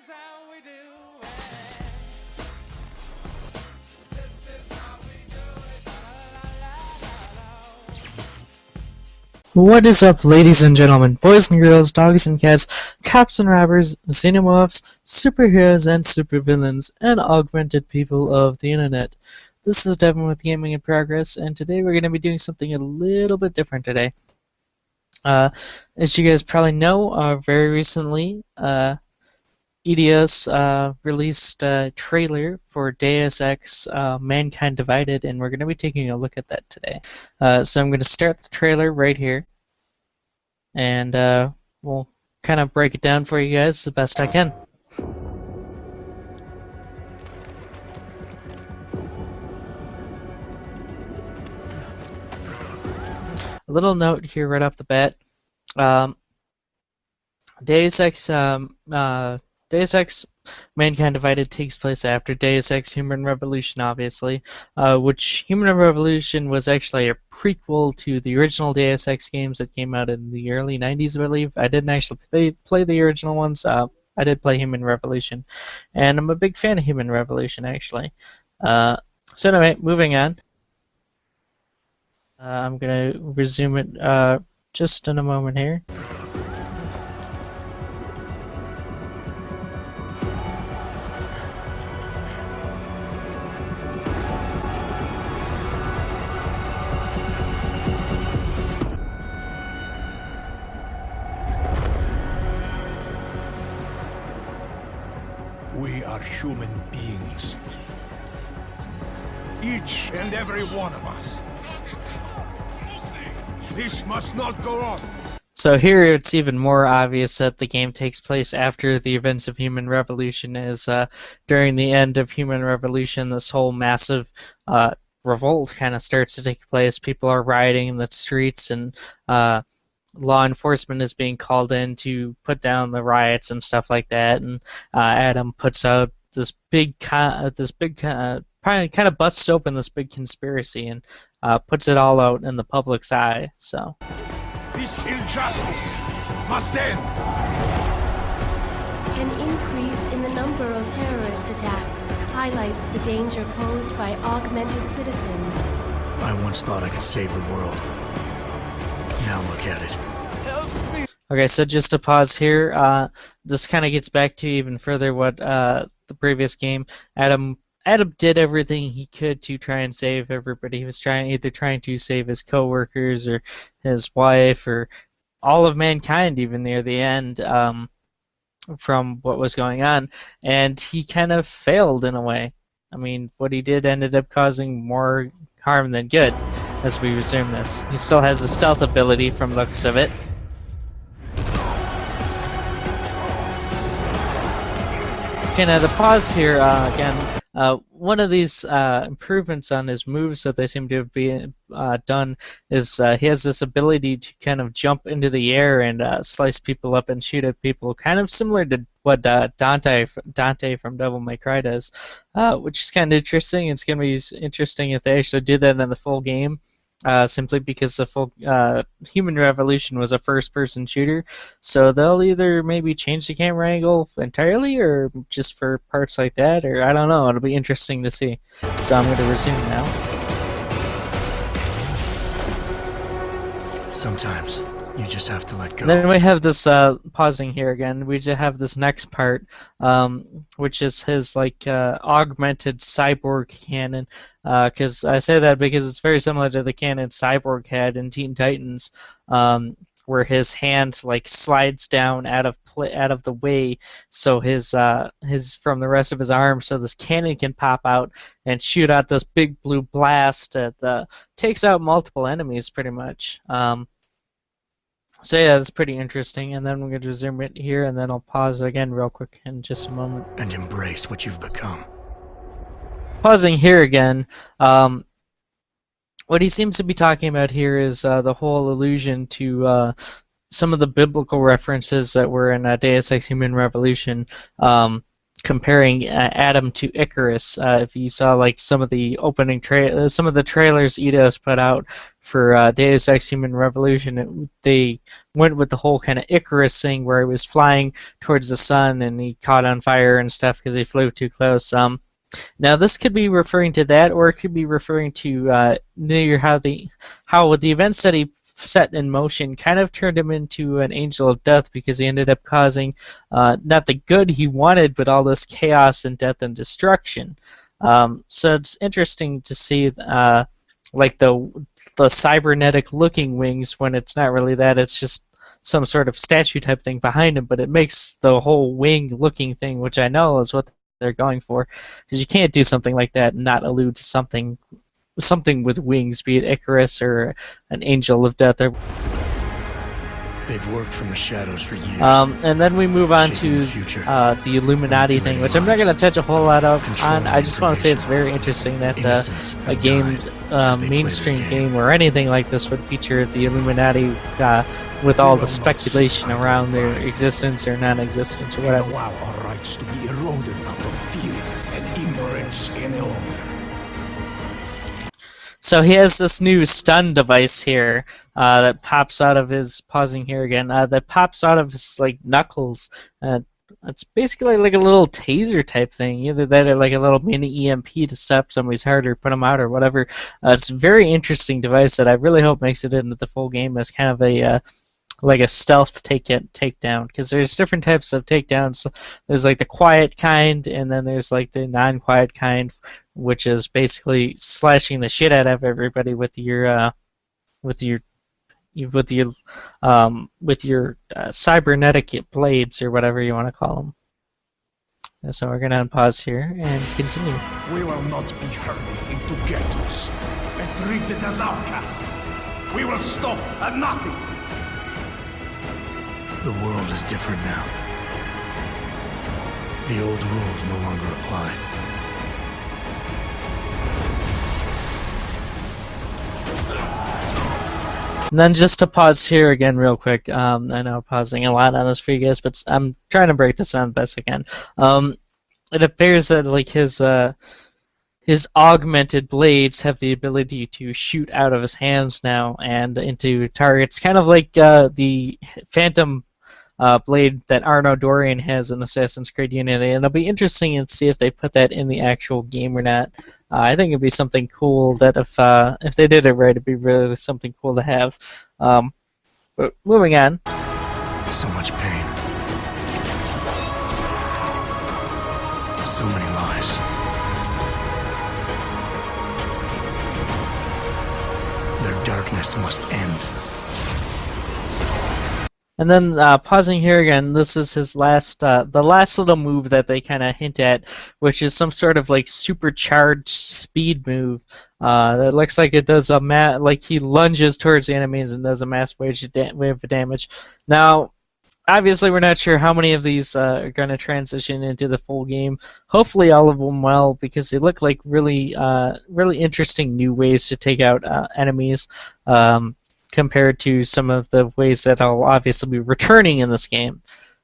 is how we do it. This is how we do it. What is up, ladies and gentlemen, boys and girls, dogs and cats, cops and robbers, xenomorphs, superheroes and supervillains, and augmented people of the internet? This is Devin with Gaming in Progress, and today we're going to be doing something a little bit different today. As you guys probably know, very recently, EDS released a trailer for Deus Ex Mankind Divided, and we're going to be taking a look at that today. So I'm going to start the trailer right here, and we'll kind of break it down for you guys the best I can. A little note here right off the bat. Deus Ex Mankind Divided takes place after Deus Ex Human Revolution, obviously, which Human Revolution was actually a prequel to the original Deus Ex games that came out in the early 90s, I believe. I didn't actually play the original ones. I did play Human Revolution, and I'm a big fan of Human Revolution, actually. So anyway, moving on. I'm going to resume it just in a moment here. We are human beings. Each and every one of us. This must not go on. So here it's even more obvious that the game takes place after the events of Human Revolution, as during the end of Human Revolution, this whole massive revolt kind of starts to take place. People are rioting in the streets, and law enforcement is being called in to put down the riots and stuff like that. And Adam puts out this kind of busts open this big conspiracy and puts it all out in the public's eye. So This injustice must end. An increase in the number of terrorist attacks highlights the danger posed by augmented citizens. I once thought I could save the world. Now look at it. okay, so just to pause here, this kind of gets back to even further what the previous game. Adam did everything he could to try and save everybody. He was either trying to save his coworkers or his wife or all of mankind, even near the end, from what was going on, and he kind of failed in a way. I mean, what he did ended up causing more harm than good. As we resume this, he still has a stealth ability from the looks of it. Okay, now to pause here again. One of these improvements on his moves that they seem to have been done is he has this ability to kind of jump into the air and slice people up and shoot at people, kind of similar to what Dante from Devil May Cry does, which is kind of interesting. It's going to be interesting if they actually do that in the full game. Simply because the full Human Revolution was a first-person shooter, so they'll either maybe change the camera angle entirely, or just for parts like that, or I don't know. It'll be interesting to see. So I'm going to resume now. Sometimes you just have to let go. Then we have this pausing here again. We just have this next part, which is his augmented cyborg cannon. Because I say that because it's very similar to the cannon Cyborg had in Teen Titans, where his hand slides down out of the way, so his from the rest of his arm, so this cannon can pop out and shoot out this big blue blast that takes out multiple enemies pretty much. So yeah, that's pretty interesting. And then we're going to resume it here, and then I'll pause again real quick in just a moment. And embrace what you've become. Pausing here again, what he seems to be talking about here is the whole allusion to some of the biblical references that were in Deus Ex Human Revolution. comparing Adam to Icarus. If you saw like some of the some of the trailers Eidos put out for Deus Ex Human Revolution, they went with the whole kind of Icarus thing where he was flying towards the sun and he caught on fire and stuff because he flew too close. Now this could be referring to that, or it could be referring to how with the events that he set in motion kind of turned him into an angel of death because he ended up causing not the good he wanted, but all this chaos and death and destruction. So it's interesting to see like the cybernetic looking wings when it's not really that, it's just some sort of statue type thing behind him, but it makes the whole wing looking thing, which I know is what they're going for, because you can't do something like that and not allude to something with wings, be it Icarus or an angel of death. They've worked from the shadows for years. And then we move on to future. The Illuminati thing, which I'm not going to touch a whole lot on. I just want to say it's very interesting that a game, mainstream game or anything like this would feature the Illuminati with all the speculation around their existence or non-existence or whatever. Allow our rights to be eroded out of fear and ignorance any longer. So he has this new stun device here that pops out of his, pausing here again, that pops out of his like knuckles. It's basically like a little taser type thing, either that or like a little mini EMP to stop somebody's heart or put them out or whatever. It's a very interesting device that I really hope makes it into the full game as kind of a like a stealth takedown, because there's different types of takedowns. There's like the quiet kind, and then there's like the non-quiet kind, which is basically slashing the shit out of everybody with your cybernetic blades or whatever you want to call them. And so we're gonna unpause here and continue. We will not be herded into ghettos and treated as outcasts. We will stop at nothing. The world is different now. The old rules no longer apply. And then just to pause here again real quick, I know I'm pausing a lot on this for you guys, but I'm trying to break this down the best I can. It appears that like his augmented blades have the ability to shoot out of his hands now and into targets, kind of like the Phantom blade that Arno Dorian has in Assassin's Creed Unity, and it'll be interesting to see if they put that in the actual game or not. I think it'd be something cool that if they did it right, it'd be really something cool to have. But moving on. So much pain. So many lies. Their darkness must end. And then pausing here again, this is his last, the last little move that they kind of hint at, which is some sort of like supercharged speed move. That looks like it does like he lunges towards the enemies and does a mass wave of damage. Now, obviously, we're not sure how many of these are going to transition into the full game. Hopefully, all of them will, because they look like really, really interesting new ways to take out enemies. Compared to some of the ways that I'll obviously be returning in this game.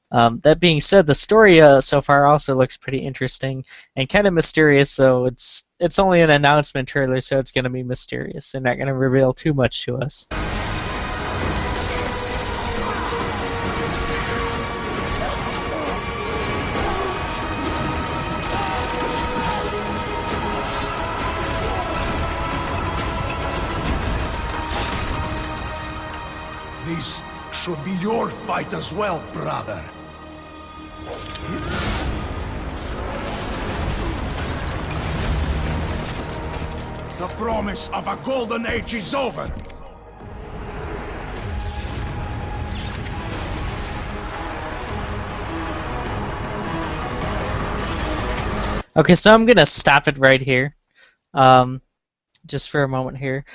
That being said, the story so far also looks pretty interesting and kind of mysterious, so it's only an announcement trailer, so it's going to be mysterious. They're not going to reveal too much to us. This should be your fight as well, brother. The promise of a golden age is over. Okay, so I'm gonna stop it right here, just for a moment here.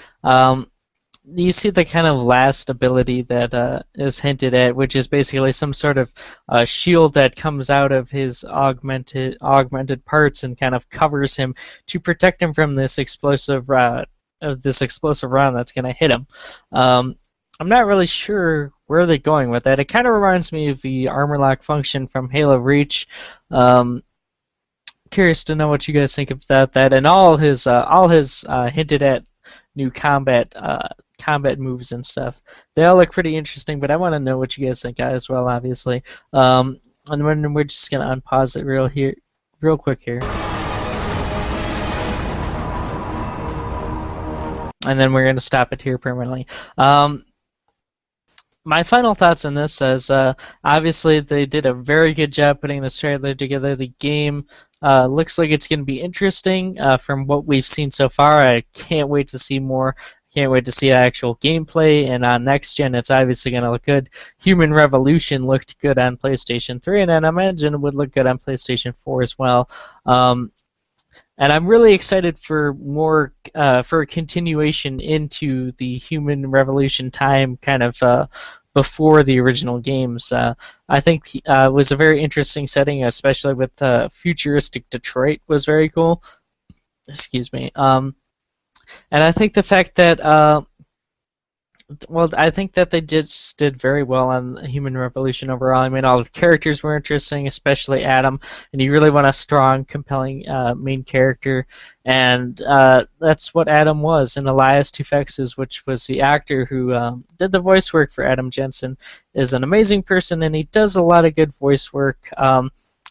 You see the kind of last ability that is hinted at, which is basically some sort of shield that comes out of his augmented parts and kind of covers him to protect him from this explosive round that's going to hit him. I'm not really sure where they're going with that. It kind of reminds me of the armor lock function from Halo Reach. curious to know what you guys think about that and all his hinted at new combat moves and stuff. They all look pretty interesting, but I want to know what you guys think as well, obviously. And then we're just gonna unpause it real quick here, and then we're gonna stop it here permanently. My final thoughts on this is obviously they did a very good job putting this trailer together. The game looks like it's going to be interesting from what we've seen so far. I can't wait to see more. Can't wait to see actual gameplay. And on next gen, it's obviously going to look good. Human Revolution looked good on PlayStation 3, and I imagine it would look good on PlayStation 4 as well. And I'm really excited for more, for a continuation into the Human Revolution time, kind of before the original games. I think it was a very interesting setting, especially with futuristic Detroit was very cool. Excuse me. And I think the fact that I think that they did very well on Human Revolution overall. I mean, all the characters were interesting, especially Adam, and you really want a strong, compelling main character, and that's what Adam was. And Elias Toufexis, which was the actor who did the voice work for Adam Jensen, is an amazing person, and he does a lot of good voice work.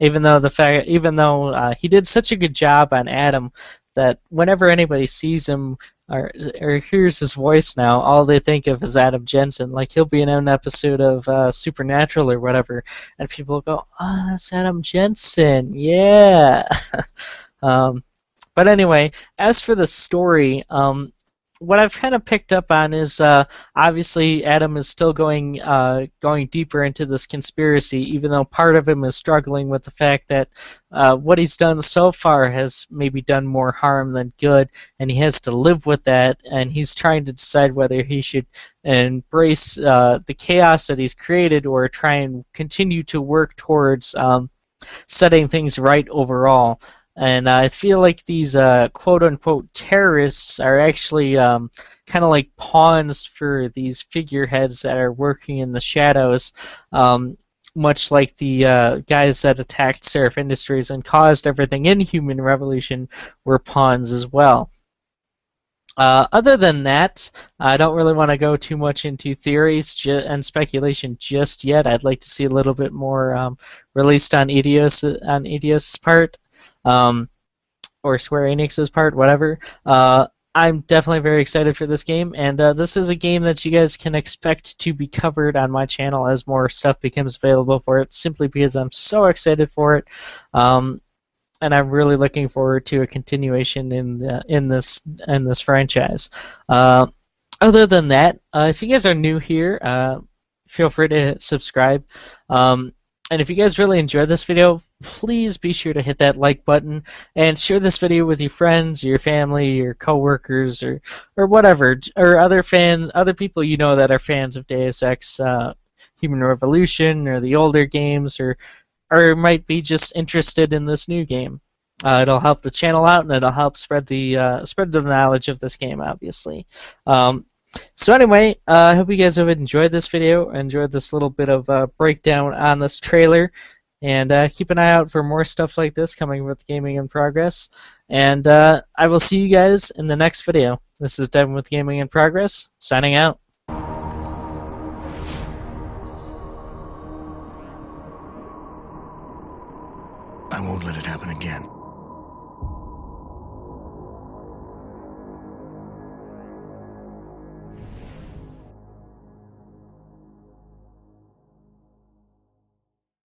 Even though he did such a good job on Adam, that whenever anybody sees him or hears his voice now, all they think of is Adam Jensen. Like, he'll be in an episode of Supernatural or whatever, and people go, "Oh, that's Adam Jensen, yeah." But anyway, as for the story, what I've kind of picked up on is obviously Adam is still going deeper into this conspiracy, even though part of him is struggling with the fact that what he's done so far has maybe done more harm than good, and he has to live with that, and he's trying to decide whether he should embrace the chaos that he's created or try and continue to work towards setting things right overall. And I feel like these quote-unquote terrorists are actually kind of like pawns for these figureheads that are working in the shadows, much like the guys that attacked Seraph Industries and caused everything in Human Revolution were pawns as well. Other than that, I don't really want to go too much into theories and speculation just yet. I'd like to see a little bit more released on Eidos' part. Or Square Enix's part, whatever. I'm definitely very excited for this game, and this is a game that you guys can expect to be covered on my channel as more stuff becomes available for it, simply because I'm so excited for it, and I'm really looking forward to a continuation in this franchise. Other than that, if you guys are new here, feel free to subscribe. And if you guys really enjoyed this video, please be sure to hit that like button and share this video with your friends, your family, your coworkers, or whatever, or other people you know that are fans of Deus Ex, Human Revolution, or the older games, or might be just interested in this new game. It'll help the channel out, and it'll help spread the knowledge of this game, obviously. So anyway, I hope you guys have enjoyed this video, enjoyed this little bit of breakdown on this trailer, and keep an eye out for more stuff like this coming with Gaming in Progress. And I will see you guys in the next video. This is Devin with Gaming in Progress, signing out. I won't let it happen again.